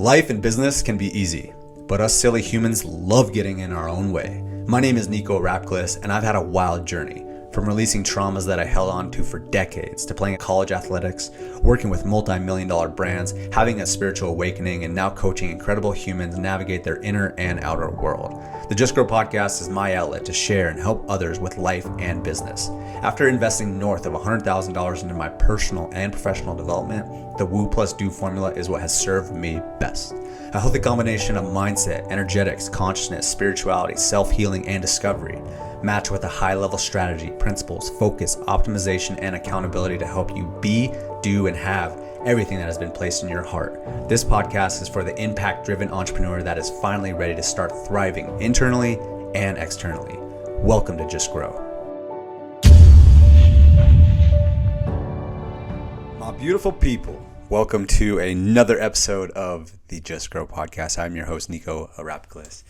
Life and business can be easy, but us silly humans love getting in our own way. My name is Nico Rapclis, and I've had a wild journey. From releasing traumas that I held on to for decades, to playing college athletics, working with multi-million-dollar brands, having a spiritual awakening, and now coaching incredible humans navigate their inner and outer world. The Just Grow podcast is my outlet to share and help others with life and business. After investing north of $100,000 into my personal and professional development, the Woo plus Do formula is what has served me best. A healthy combination of mindset, energetics, consciousness, spirituality, self-healing, and discovery, matched with a high-level strategy, principles, focus, optimization, and accountability to help you be, do, and have everything that has been placed in your heart. This podcast is for the impact-driven entrepreneur that is finally ready to start thriving internally and externally. Welcome to Just Grow. My beautiful people, welcome to another episode of the Just Grow podcast. I'm your host, Nico Rapclis.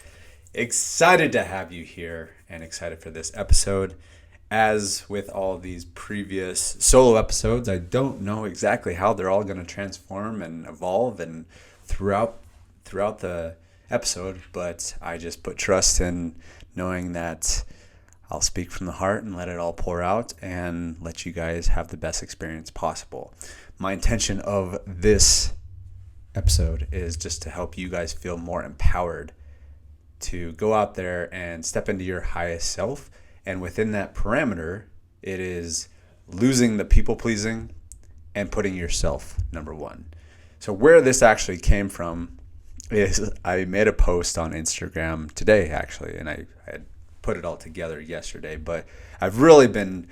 Excited to have you here and excited for this episode. As with all these previous solo episodes, I don't know exactly how they're all going to transform and evolve and throughout the episode, but I just put trust in knowing that I'll speak from the heart and let it all pour out and let you guys have the best experience possible. My intention of this episode is just to help you guys feel more empowered to go out there and step into your highest self. And within that parameter, it is losing the people pleasing and putting yourself number one. So where this actually came from is I made a post on Instagram today, actually, and I had put it all together yesterday. But I've really been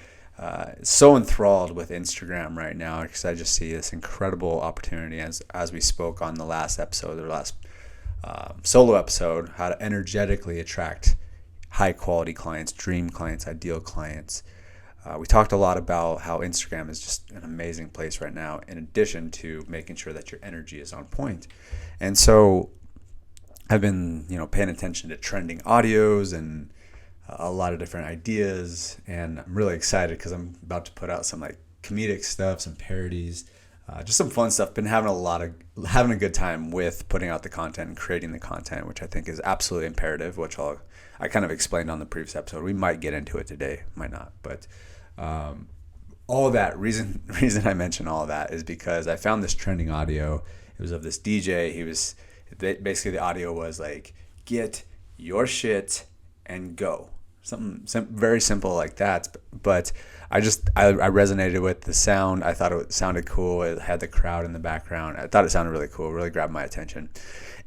so enthralled with Instagram right now because I just see this incredible opportunity as we spoke on the last episode, the last solo episode, how to energetically attract high quality clients, dream clients, ideal clients. We talked a lot about how Instagram is just an amazing place right now, in addition to making sure that your energy is on point. And so I've been, paying attention to trending audios and a lot of different ideas, and I'm really excited because I'm about to put out some like comedic stuff, some parodies, just some fun stuff. Been having a good time with putting out the content and creating the content, which I think is absolutely imperative, which I kind of explained on the previous episode. We might get into it today, might not, but all of that reason I mention all of that is because I found this trending audio. It was of this DJ. Basically the audio was like, get your shit and go. Something very simple like that, but I resonated with the sound. I thought it sounded cool. It had the crowd in the background. I thought it sounded really cool. It really grabbed my attention.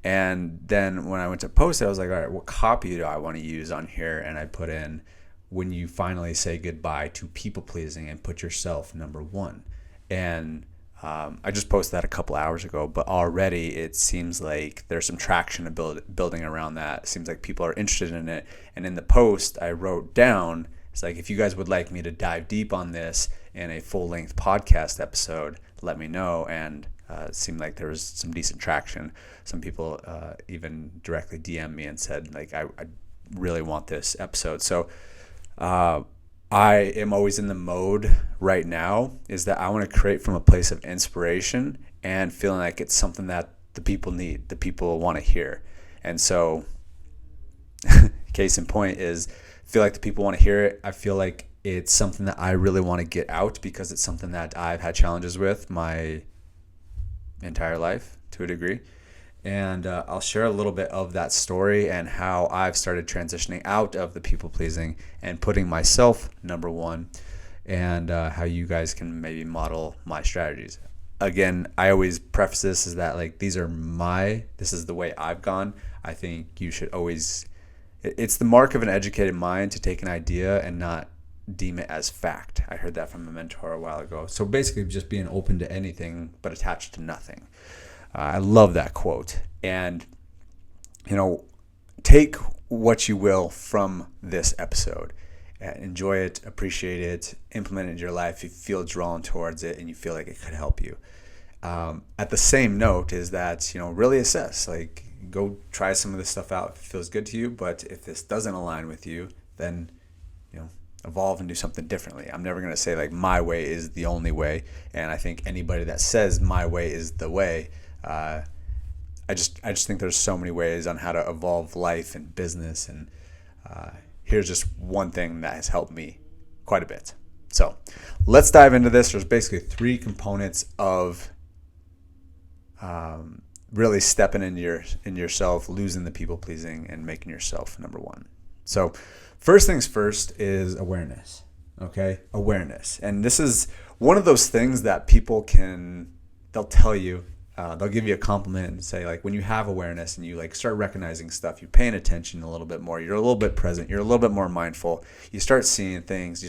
And then when I went to post it, I was like, all right, what copy do I want to use on here? And I put in, when you finally say goodbye to people pleasing and put yourself number one. And I just posted that a couple hours ago, but already it seems like there's some traction building around that. It seems like people are interested in it. And in the post I wrote down, it's like, if you guys would like me to dive deep on this in a full-length podcast episode, let me know. And it seemed like there was some decent traction. Some people even directly DM'd me and said, like, I really want this episode. So I am always in the mode right now is that I want to create from a place of inspiration and feeling like it's something that the people need, the people want to hear. And so case in point is, I feel like the people want to hear it. I feel like it's something that I really want to get out because it's something that I've had challenges with my entire life to a degree. And I'll share a little bit of that story and how I've started transitioning out of the people pleasing and putting myself number one, and how you guys can maybe model my strategies. Again, I always preface this is that like this is the way I've gone. I think you should always, it's the mark of an educated mind to take an idea and not deem it as fact. I heard that from a mentor a while ago. So basically just being open to anything but attached to nothing. I love that quote. And, take what you will from this episode. Enjoy it, appreciate it, implement it in your life if you feel drawn towards it and you feel like it could help you. At the same note is that, really assess, like, go try some of this stuff out if it feels good to you. But if this doesn't align with you, then, evolve and do something differently. I'm never going to say like my way is the only way. And I think anybody that says my way is the way, I just think there's so many ways on how to evolve life and business, and here's just one thing that has helped me quite a bit. So let's dive into this. There's basically 3 components of really stepping in yourself, losing the people pleasing, and making yourself number one. So first things first is awareness. Okay, awareness, and this is one of those things that people they'll tell you. They'll give you a compliment and say, like, when you have awareness and you like start recognizing stuff, you're paying attention a little bit more, you're a little bit present, you're a little bit more mindful, you start seeing things,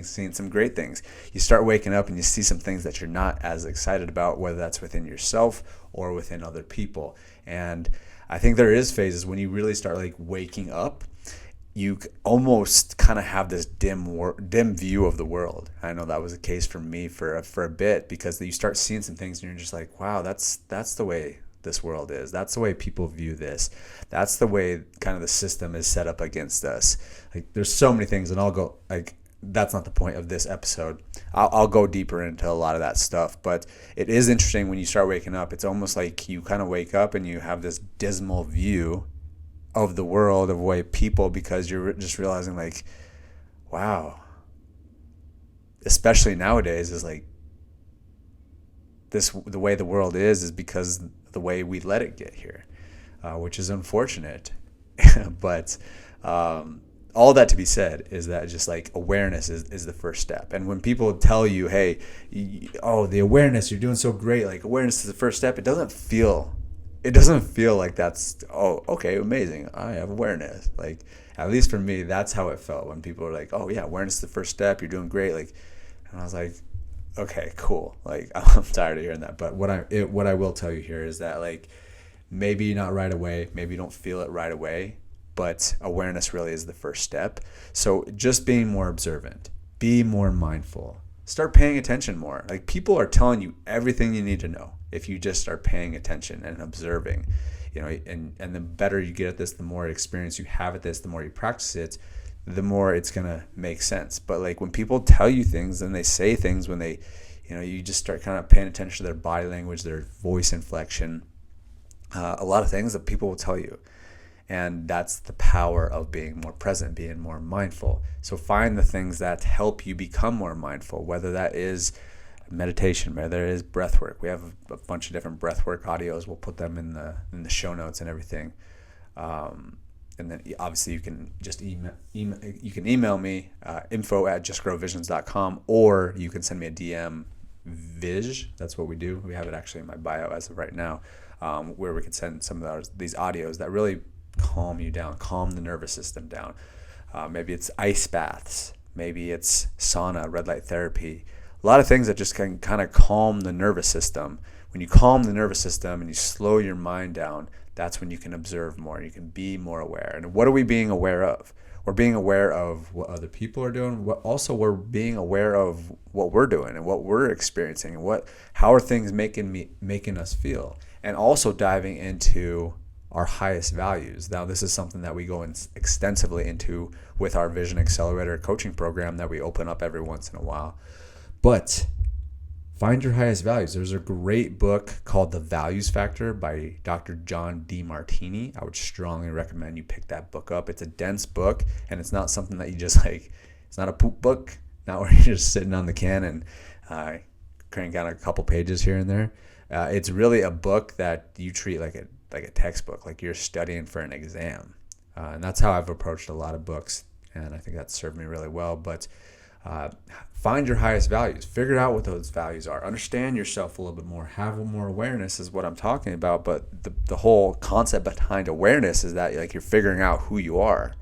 seeing some great things. You start waking up and you see some things that you're not as excited about, whether that's within yourself or within other people. And I think there is phases when you really start like waking up, you almost kind of have this dim view of the world. I know that was the case for me for a bit, because you start seeing some things and you're just like, wow, that's the way this world is. That's the way people view this. That's the way kind of the system is set up against us. Like, there's so many things, and I'll go like, that's not the point of this episode. I'll go deeper into a lot of that stuff, but it is interesting when you start waking up. It's almost like you kind of wake up and you have this dismal view of the world, of way people, because you're just realizing like, wow, especially nowadays, is like the way the world is because the way we let it get here, which is unfortunate. But all that to be said is that just like awareness is the first step. And when people tell you, hey, the awareness, you're doing so great, like awareness is the first step, it doesn't feel like that's, oh, okay, amazing, I have awareness. Like, at least for me, that's how it felt when people were like, oh yeah, awareness is the first step, you're doing great. Like, and I was like, okay, cool. Like, I'm tired of hearing that. But what I will tell you here is that, like, maybe not right away, maybe you don't feel it right away, but awareness really is the first step. So just being more observant, be more mindful, start paying attention more. Like, people are telling you everything you need to know if you just start paying attention and observing, and the better you get at this, the more experience you have at this, the more you practice it, the more it's going to make sense. But like, when people tell you things and they say things, when they, you just start kind of paying attention to their body language, their voice inflection, a lot of things that people will tell you. And that's the power of being more present, being more mindful. So find the things that help you become more mindful, whether that is meditation, whether it is breath work. We have a bunch of different breath work audios. We'll put them in the show notes and everything. And then obviously you can just email me, info@justgrowvisions.com, or you can send me a DM, Viz. That's what we do. We have it actually in my bio as of right now, where we can send some of these audios that really calm you down, calm the nervous system down. Maybe it's ice baths, maybe it's sauna, red light therapy, a lot of things that just can kind of calm the nervous system. When you calm the nervous system and you slow your mind down, that's when you can observe more, you can be more aware. And what are we being aware of? We're being aware of what other people are doing. Also, we're being aware of what we're doing and what we're experiencing, and how are things making us feel, and also diving into our highest values. Now, this is something that we go extensively into with our Vision Accelerator coaching program that we open up every once in a while. But find your highest values. There's a great book called The Values Factor by Dr. John DeMartini. I would strongly recommend you pick that book up. It's a dense book, and it's not something that you just like, it's not a poop book, not where you're just sitting on the can and crank out a couple pages here and there. It's really a book that you treat like a textbook, like you're studying for an exam. And that's how I've approached a lot of books, and I think that's served me really well. But find your highest values. Figure out what those values are. Understand yourself a little bit more. Have more awareness is what I'm talking about. But the whole concept behind awareness is that, like, you're figuring out who you are.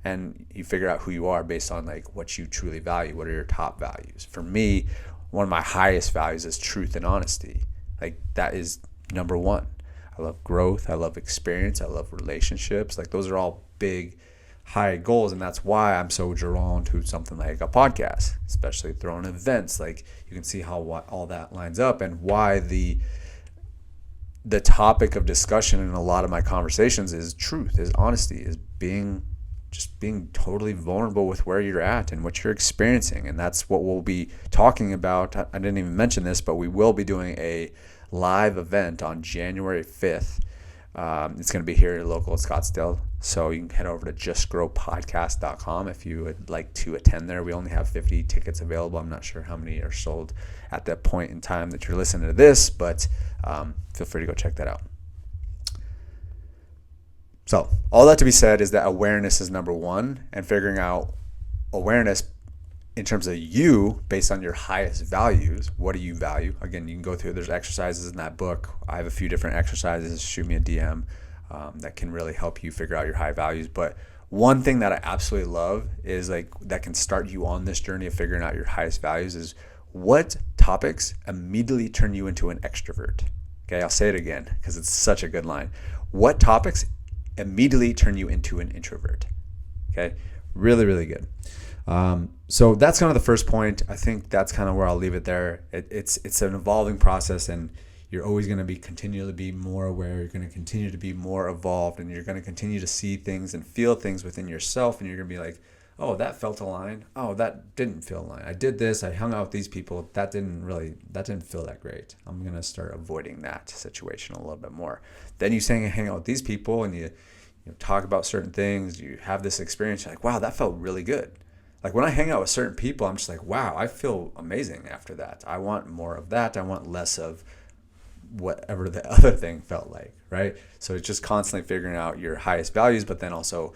And you figure out who you are based on like what you truly value. What are your top values? For me, one of my highest values is truth and honesty. Like, that is number one. I love growth. I love experience. I love relationships. Like, those are all big, high goals. And that's why I'm so drawn to something like a podcast, especially throwing events. Like, you can see how all that lines up, and why the topic of discussion in a lot of my conversations is truth, is honesty, is being totally vulnerable with where you're at and what you're experiencing. And that's what we'll be talking about. I didn't even mention this, but we will be doing a live event on January 5th It's going to be here local at Scottsdale. So you can head over to justgrowpodcast.com if you would like to attend there. We only have 50 tickets available. I'm not sure how many are sold at that point in time that you're listening to this, but feel free to go check that out. So all that to be said is that awareness is number one, and figuring out awareness in terms of you based on your highest values. What do you value? Again, you can go through, there's exercises in that book. I have a few different exercises. Shoot me a DM that can really help you figure out your high values. But one thing that I absolutely love is like that can start you on this journey of figuring out your highest values is what topics immediately turn you into an extrovert. Okay, I'll say it again because it's such a good line. What topics immediately turn you into an introvert? Okay, really, really good. So that's kind of the first point. I think that's kind of where I'll leave it there. It's an evolving process, and you're always going to continue to be more aware. You're going to continue to be more evolved, and you're going to continue to see things and feel things within yourself. And you're going to be like, oh, that felt aligned. Oh, that didn't feel aligned. I did this. I hung out with these people. That didn't feel that great. I'm going to start avoiding that situation a little bit more. Then you hang out with these people, and you talk about certain things. You have this experience. You're like, wow, that felt really good. Like when I hang out with certain people, I'm just like, wow, I feel amazing after that. I want more of that. I want less of whatever the other thing felt like, right? So it's just constantly figuring out your highest values, but then also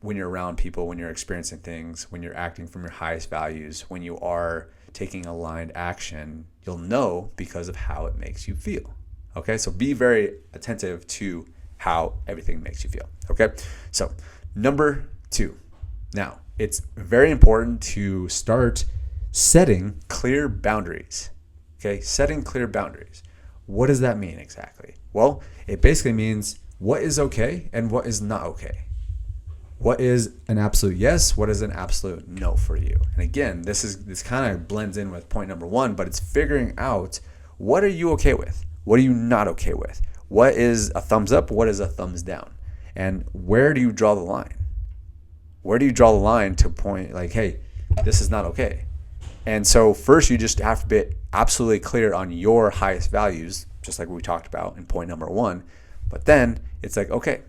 when you're around people, when you're experiencing things, when you're acting from your highest values, when you are taking aligned action, you'll know because of how it makes you feel. Okay, so be very attentive to how everything makes you feel. Okay, so number 2. Now, it's very important to start setting clear boundaries. Okay, setting clear boundaries. What does that mean exactly? Well, it basically means what is okay and what is not okay. What is an absolute yes? What is an absolute no for you? And again, this kind of blends in with point number 1, but it's figuring out what are you okay with? What are you not okay with? What is a thumbs up? What is a thumbs down? And where do you draw the line? Where do you draw the line to point like, hey, this is not okay? And so first you just have to be absolutely clear on your highest values, just like we talked about in point number 1. But then it's like, okay,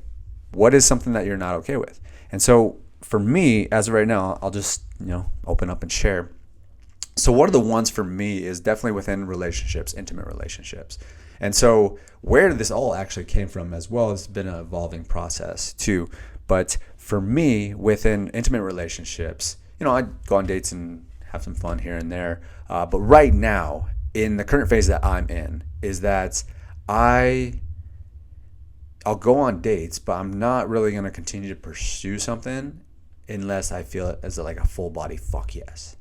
what is something that you're not okay with? And so for me, as of right now, I'll just, open up and share. So one of the ones for me is definitely within relationships, intimate relationships. And so where this all actually came from as well, it's been an evolving process too. But for me, within intimate relationships, I go on dates and have some fun here and there. But right now, in the current phase that I'm in, is that I'll go on dates, but I'm not really going to continue to pursue something unless I feel it as like a full body fuck yes.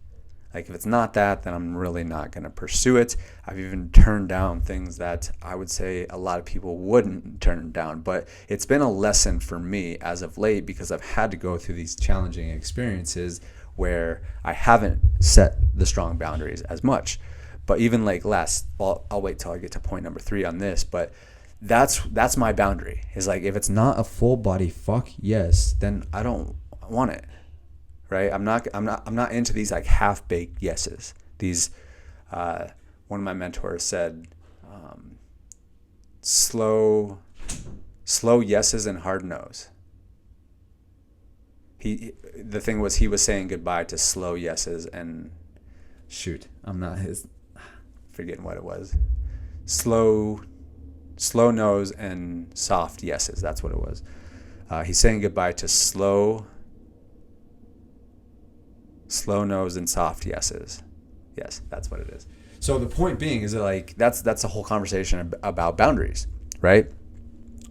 Like if it's not that, then I'm really not going to pursue it. I've even turned down things that I would say a lot of people wouldn't turn down. But it's been a lesson for me as of late because I've had to go through these challenging experiences where I haven't set the strong boundaries as much. But even like I'll wait till I get to point number 3 on this, but that's my boundary. Is like if it's not a full body fuck yes, then I don't want it. Right? I'm not into these like half-baked yeses. These one of my mentors said slow yeses and hard no's. The thing was he was saying goodbye to slow yeses and forgetting what it was. Slow no's and soft yeses. That's what it was. He's saying goodbye to slow no's and soft yeses. Yes, that's what it is. So the point being is that like that's a whole conversation about boundaries, right?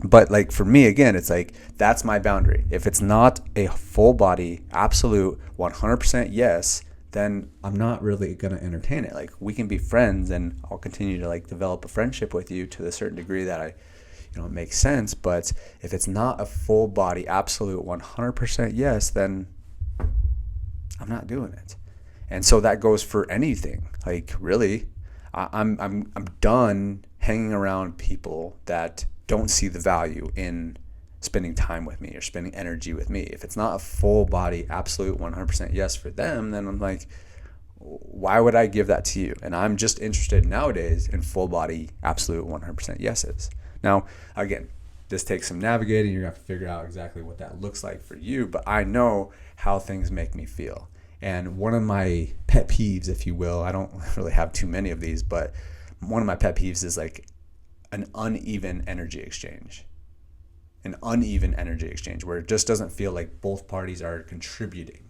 But like for me, again, it's like that's my boundary. If it's not a full body, absolute 100% yes, then I'm not really going to entertain it. Like we can be friends and I'll continue to like develop a friendship with you to a certain degree that it makes sense. But if it's not a full body, absolute 100% yes, then I'm not doing it. And so that goes for anything. Like really, I'm done hanging around people that don't see the value in spending time with me or spending energy with me. If it's not a full body, absolute 100% yes for them, then I'm like, why would I give that to you? And I'm just interested nowadays in full body, absolute 100% yeses. Now, again, this takes some navigating. You're going to have to figure out exactly what that looks like for you, but I know how things make me feel. And one of my pet peeves, if you will, I don't really have too many of these, but one of my pet peeves is like an uneven energy exchange. An uneven energy exchange where it just doesn't feel like both parties are contributing.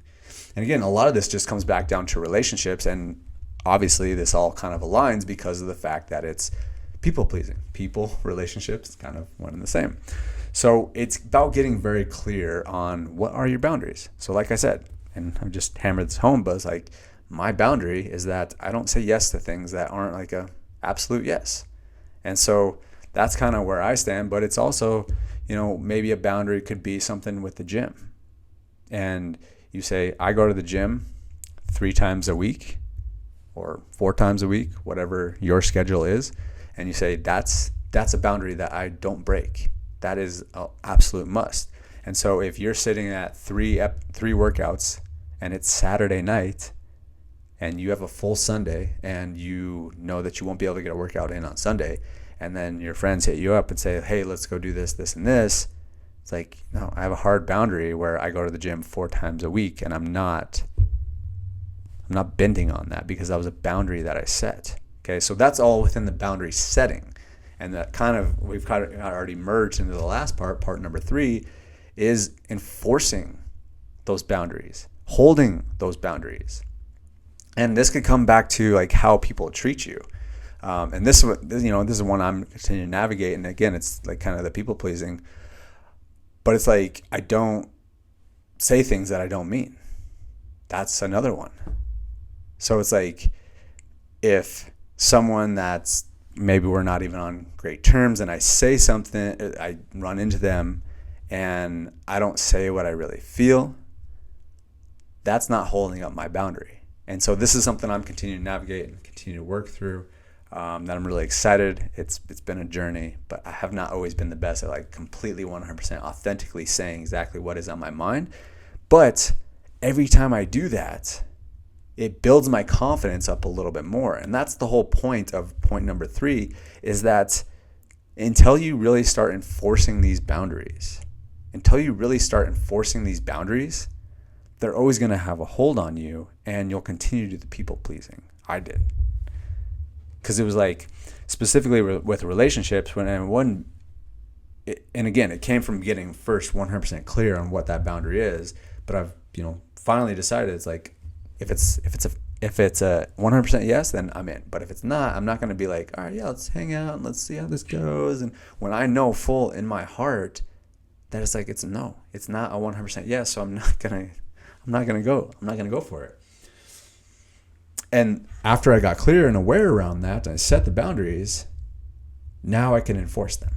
And again, a lot of this just comes back down to relationships, and obviously this all kind of aligns because of the fact that it's people pleasing. People, relationships, kind of one and the same. So it's about getting very clear on what are your boundaries. So like I said, and I've just hammered this home, but it's like my boundary is that I don't say yes to things that aren't like a absolute yes. And so that's kind of where I stand, but it's also, maybe a boundary could be something with the gym. And you say, I go to the gym 3 times a week or 4 times a week, whatever your schedule is. And you say, that's a boundary that I don't break. That is an absolute must. And so if you're sitting at three workouts and it's Saturday night and you have a full Sunday and you know that you won't be able to get a workout in on Sunday, and then your friends hit you up and say, hey, let's go do this, this, and this. It's like, no, I have a hard boundary where I go to the gym 4 times a week, and I'm not bending on that because that was a boundary that I set. Okay, so that's all within the boundary setting. And that we've kind of already merged into the last part number 3, is enforcing those boundaries, holding those boundaries. And this could come back to like how people treat you. And this is one I'm continuing to navigate. And again, it's like kind of the people pleasing, but it's like, I don't say things that I don't mean. That's another one. So it's like, if someone that's maybe we're not even on great terms and I say something, I run into them and I don't say what I really feel, that's not holding up my boundary. And so this is something I'm continuing to navigate and continue to work through. That I'm really excited. It's been a journey, but I have not always been the best at like completely 100% authentically saying exactly what is on my mind. But every time I do that, it builds my confidence up a little bit more. And that's the whole point of point number 3, is that until you really start enforcing these boundaries, they're always going to have a hold on you and you'll continue to do the people pleasing. I did. Because it was like, specifically with relationships, and again, it came from getting first 100% clear on what that boundary is. But I've finally decided it's like, if it's a 100% yes, then I'm in. But if it's not, I'm not going to be like, all right, yeah, let's hang out and let's see how this goes. And when I know full in my heart that it's like, it's not a 100% yes, so I'm not gonna go for it. And after I got clear and aware around that, and I set the boundaries, now I can enforce them,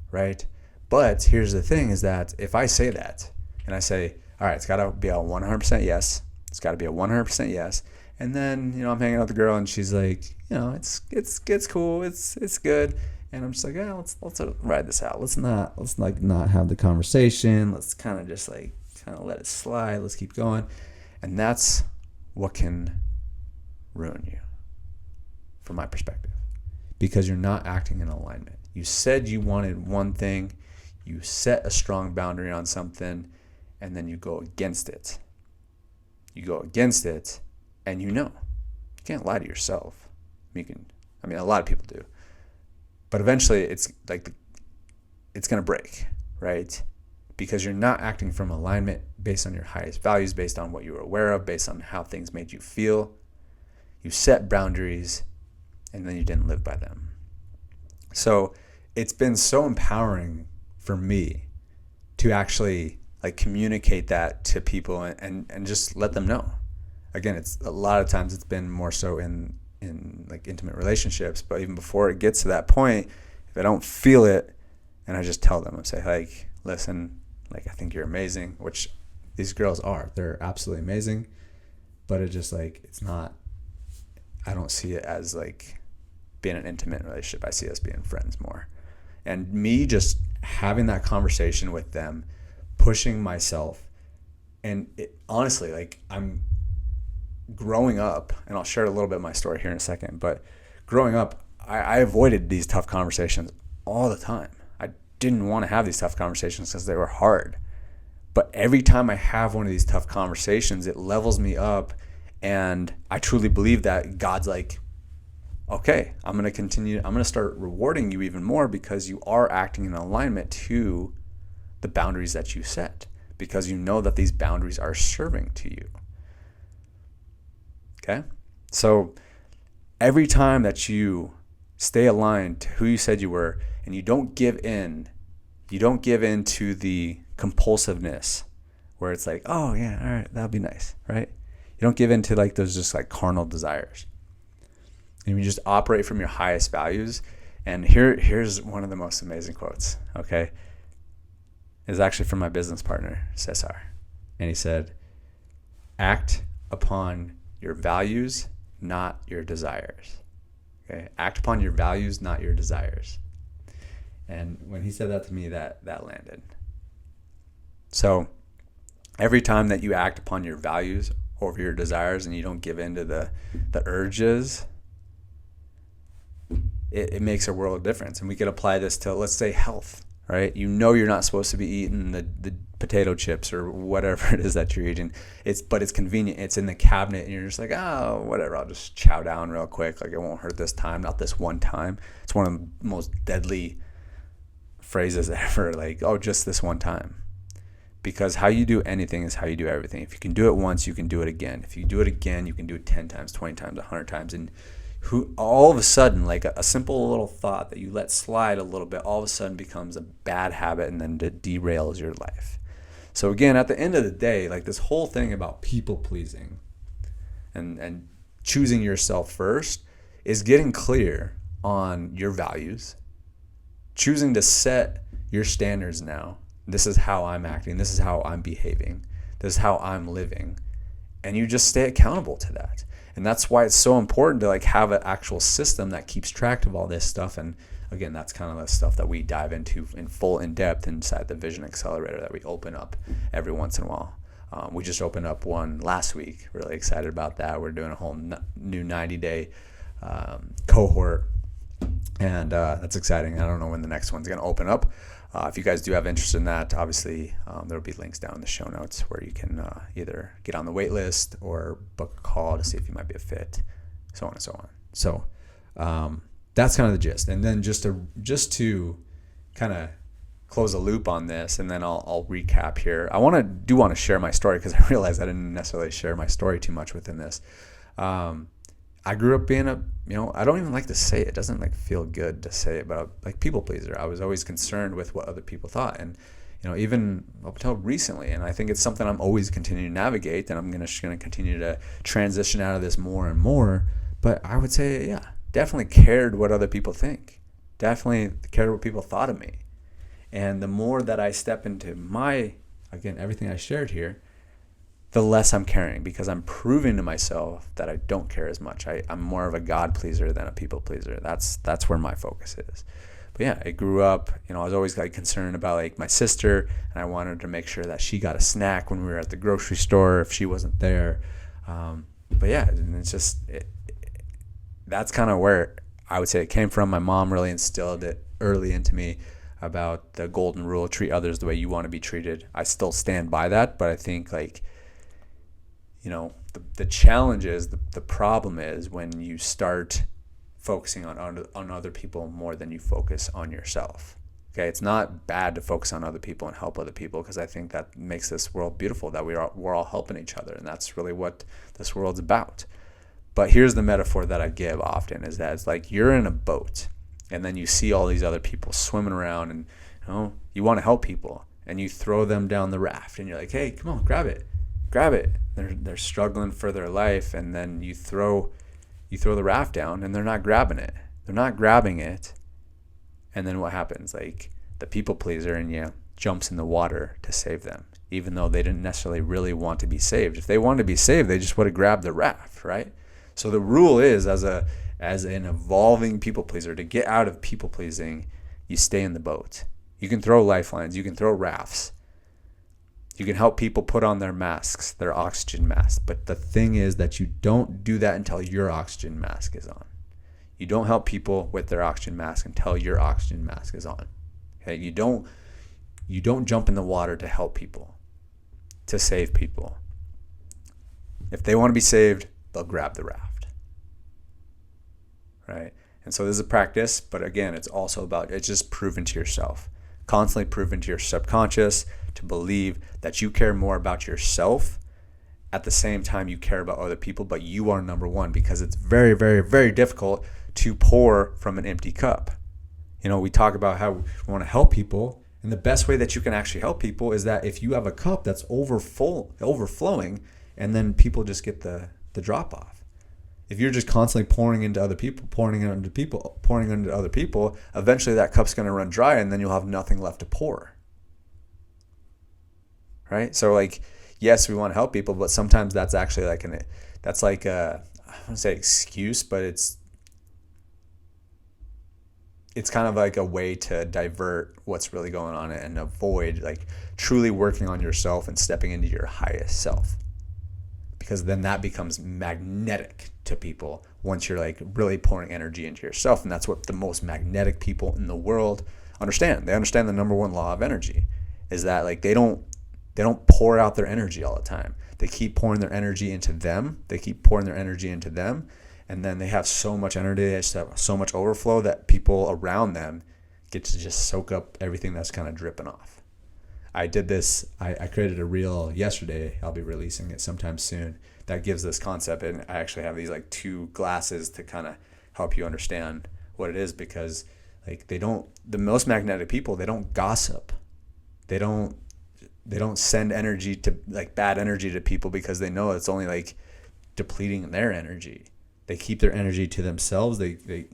right? But here's the thing, is that if I say that and I say, all right, it's got to be a 100% yes. It's got to be a 100% yes. And then, I'm hanging out with the girl and she's like, it's cool. It's good. And I'm just like, yeah, let's ride this out. Let's not have the conversation. Let's kind of just like let it slide. Let's keep going. And that's what can ruin you from my perspective, because you're not acting in alignment. You said you wanted one thing, you set a strong boundary on something, and then you go against it. And you can't lie to yourself. A lot of people do. But eventually it's like it's going to break, right? Because you're not acting from alignment based on your highest values, based on what you were aware of, based on how things made you feel. You set boundaries and then you didn't live by them. So it's been so empowering for me to actually communicate that to people and just let them know. Again, it's a lot of times it's been more so in intimate relationships, but even before it gets to that point, if I don't feel it, and I just tell them, I say, listen, I think you're amazing, which these girls are. They're absolutely amazing, but it just it's not, I don't see it as being an intimate relationship. I see us being friends more. And me just having that conversation with them, pushing myself, and honestly, I'm growing up, and I'll share a little bit of my story here in a second, but growing up, I avoided these tough conversations all the time. I didn't want to have these tough conversations because they were hard. But every time I have one of these tough conversations, it levels me up. And I truly believe that God's like, okay, I'm going to start rewarding you even more because you are acting in alignment to the boundaries that you set, because you know that these boundaries are serving to you. Okay? So every time that you stay aligned to who you said you were, and you don't give in to the compulsiveness where it's like, oh yeah, all right, that'll be nice, right? You don't give in to like those just like carnal desires. And you just operate from your highest values. And here's one of the most amazing quotes, okay? It's actually from my business partner, Cesar. And he said, act upon your values, not your desires. Okay? Act upon your values, not your desires. And when he said that to me, that landed. So every time that you act upon your values over your desires and you don't give in to the urges, it makes a world of difference. And we could apply this to, let's say, health, right? You know you're not supposed to be eating the potato chips or whatever it is that you're eating. But it's convenient. It's in the cabinet and you're just like, oh, whatever. I'll just chow down real quick. Like, it won't hurt this time, not this one time. It's one of the most deadly phrases ever. Like, oh, just this one time. Because how you do anything is how you do everything. If you can do it once, you can do it again. If you do it again, you can do it 10 times, 20 times, 100 times. And all of a sudden, like a simple little thought that you let slide a little bit, all of a sudden becomes a bad habit and then derails your life. So again, at the end of the day, like this whole thing about people pleasing and choosing yourself first is getting clear on your values, choosing to set your standards now. This is how I'm acting. This is how I'm behaving. This is how I'm living. And you just stay accountable to that. And that's why it's so important to like have an actual system that keeps track of all this stuff. And again, that's kind of the stuff that we dive into in depth inside the Vision Accelerator that we open up every once in a while. We just opened up one last week. Really excited about that. We're doing a whole new 90-day cohort. And that's exciting. I don't know when the next one's going to open up. If you guys do have interest in that, obviously there will be links down in the show notes where you can either get on the wait list or book a call to see if you might be a fit, so on and so on. So that's kind of the gist. And then just to kind of close a loop on this, and then I'll recap here. I want to share my story because I realized I didn't necessarily share my story too much within this. I grew up being I don't even like to say it. It doesn't like feel good to say it, but like people pleaser. I was always concerned with what other people thought. And, even up until recently, and I think it's something I'm always continuing to navigate, and I'm going to continue to transition out of this more and more. But I would say, yeah, definitely cared what other people think. Definitely cared what people thought of me. And the more that I step into everything I shared here, the less I'm caring, because I'm proving to myself that I don't care as much. I'm more of a God pleaser than a people pleaser. That's where my focus is. But yeah, I grew up, I was always like concerned about like my sister, and I wanted to make sure that she got a snack when we were at the grocery store if she wasn't there. But yeah, and it's just, that's kind of where I would say it came from. My mom really instilled it early into me about the golden rule: treat others the way you want to be treated. I still stand by that, but I think like, the challenge is, the problem is when you start focusing on other people more than you focus on yourself. Okay, it's not bad to focus on other people and help other people, because I think that makes this world beautiful, that we're all helping each other, and that's really what this world's about. But here's the metaphor that I give often, is that it's like you're in a boat, and then you see all these other people swimming around, and you want to help people, and you throw them down the raft, and you're like, hey, come on, grab it. They're struggling for their life, and then you throw the raft down, and they're not grabbing it. They're not grabbing it. And then what happens? Like, the people pleaser in you jumps in the water to save them, even though they didn't necessarily really want to be saved. If they wanted to be saved, they just would have grabbed the raft, right? So the rule is, as an evolving people pleaser, to get out of people pleasing, you stay in the boat. You can throw lifelines, you can throw rafts. You can help people put on their masks, their oxygen masks. But the thing is that you don't do that until your oxygen mask is on. You don't help people with their oxygen mask until your oxygen mask is on. Okay, you don't jump in the water to help people, to save people. If they want to be saved, they'll grab the raft. Right? And so this is a practice, but again, it's just proven to yourself. Constantly proven to your subconscious to believe that you care more about yourself at the same time you care about other people, but you are number one, because it's very, very, very difficult to pour from an empty cup. We talk about how we want to help people, and the best way that you can actually help people is that if you have a cup that's overflowing, and then people just get the drop off. If you're just constantly pouring into other people, pouring into other people, eventually that cup's going to run dry, and then you'll have nothing left to pour. Right? So yes, we want to help people, but sometimes that's actually I don't want to say excuse, but it's kind of like a way to divert what's really going on and avoid truly working on yourself and stepping into your highest self. Because then that becomes magnetic to people once you're really pouring energy into yourself. And that's what the most magnetic people in the world understand. They understand the number one law of energy is that they don't pour out their energy all the time. They keep pouring their energy into them. And then they have so much energy, they just have so much overflow that people around them get to just soak up everything that's kind of dripping off. I did this, I created a reel yesterday. I'll be releasing it sometime soon. That gives this concept. And I actually have these two glasses to kind of help you understand what it is, because the most magnetic people, they don't gossip. They don't send energy to bad energy to people, because they know it's only depleting their energy. They keep their energy to themselves. They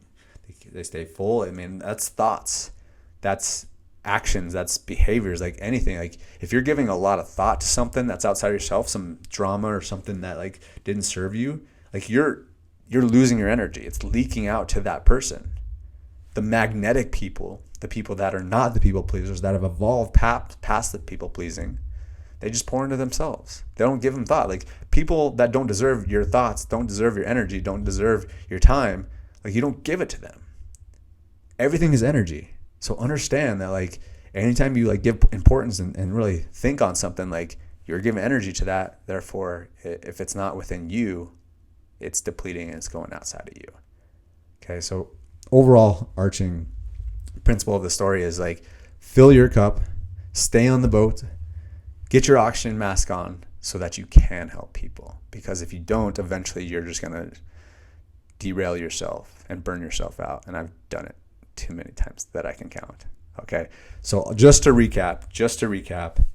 stay full. I mean, that's thoughts. That's actions. That's behaviors. Anything. If you're giving a lot of thought to something that's outside yourself, some drama or something that didn't serve you, you're losing your energy. It's leaking out to that person. The magnetic people, the people that are not the people pleasers, that have evolved past the people pleasing, they just pour into themselves. They don't give them thought. People that don't deserve your thoughts, don't deserve your energy, don't deserve your time, you don't give it to them. Everything is energy. So understand that anytime you give importance and really think on something, you're giving energy to that. Therefore, if it's not within you, it's depleting and it's going outside of you. Okay, so overall arching principle of the story is fill your cup, stay on the boat, get your oxygen mask on so that you can help people. Because if you don't, eventually you're just going to derail yourself and burn yourself out. And I've done it too many times that I can count. Okay. So just to recap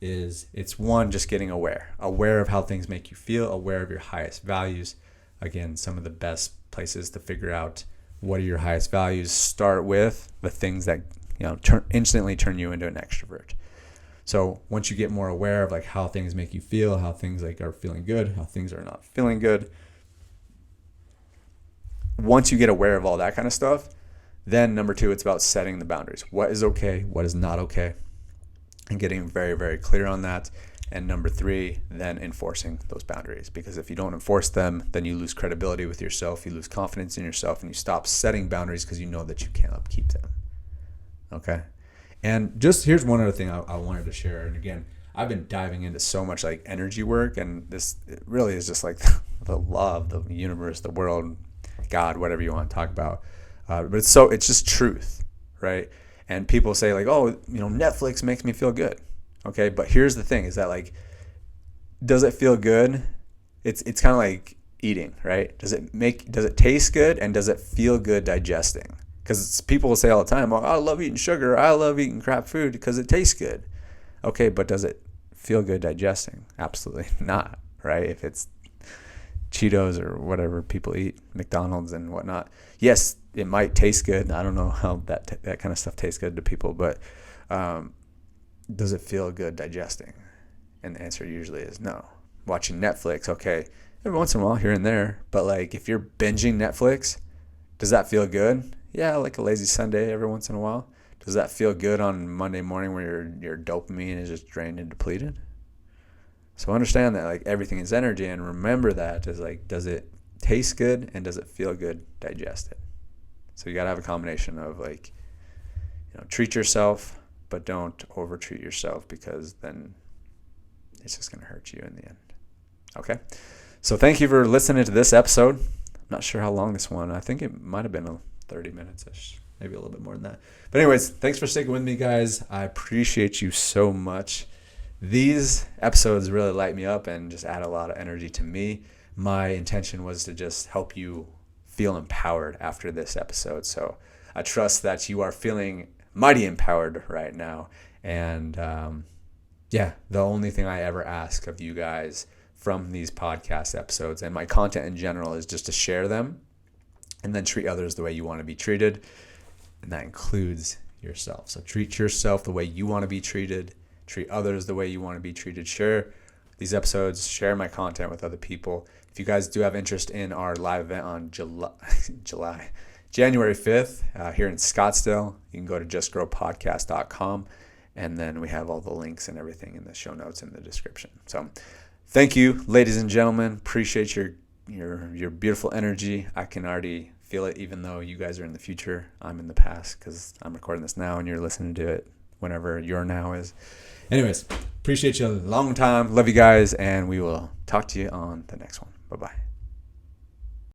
is it's one, just getting aware of how things make you feel, aware of your highest values. Again, some of the best places to figure out what are your highest values. Start with the things that instantly turn you into an extrovert. So once you get more aware of how things make you feel, how things are feeling good, how things are not feeling good, once you get aware of all that kind of stuff, then number two, it's about setting the boundaries. What is okay? What is not okay? And getting very, very clear on that. And number three, then enforcing those boundaries. Because if you don't enforce them, then you lose credibility with yourself, you lose confidence in yourself, and you stop setting boundaries because you know that you can't upkeep them. Okay? And just here's one other thing I wanted to share. And again, I've been diving into so much energy work, and this it really is just the law of the universe, the world, God, whatever you want to talk about. But it's just truth, right? And people say Netflix makes me feel good. Okay, but here's the thing: is that does it feel good? It's kind of like eating, right? Does it taste good, and does it feel good digesting? Because people will say all the time, "Oh, I love eating sugar. I love eating crap food because it tastes good." Okay, but does it feel good digesting? Absolutely not, right? If it's Cheetos or whatever people eat, McDonald's and whatnot, yes, it might taste good. I don't know how that kind of stuff tastes good to people, but does it feel good digesting? And the answer usually is no. Watching Netflix, okay, every once in a while, here and there, but if you're binging Netflix, does that feel good? Yeah, like a lazy Sunday every once in a while. Does that feel good on Monday morning where your dopamine is just drained and depleted? So understand that everything is energy, and remember that is does it taste good, and does it feel good digested? So you got to have a combination of like, treat yourself, but don't over-treat yourself, because then it's just going to hurt you in the end. Okay? So thank you for listening to this episode. I'm not sure how long this one. I think it might have been 30 minutes-ish, maybe a little bit more than that. But anyways, thanks for sticking with me, guys. I appreciate you so much. These episodes really light me up and just add a lot of energy to me. My intention was to just help you feel empowered after this episode. So I trust that you are feeling mighty empowered right now. And the only thing I ever ask of you guys from these podcast episodes and my content in general is just to share them and then treat others the way you want to be treated. And that includes yourself. So treat yourself the way you want to be treated. Treat others the way you want to be treated. Share these episodes. Share my content with other people. If you guys do have interest in our live event on January 5th here in Scottsdale, you can go to justgrowpodcast.com, and then we have all the links and everything in the show notes in the description. So thank you, ladies and gentlemen. Appreciate your beautiful energy. I can already feel it, even though you guys are in the future. I'm in the past because I'm recording this now and you're listening to it whenever your now is. Anyways, appreciate you a long time. Love you guys, and we will talk to you on the next one. Bye-bye.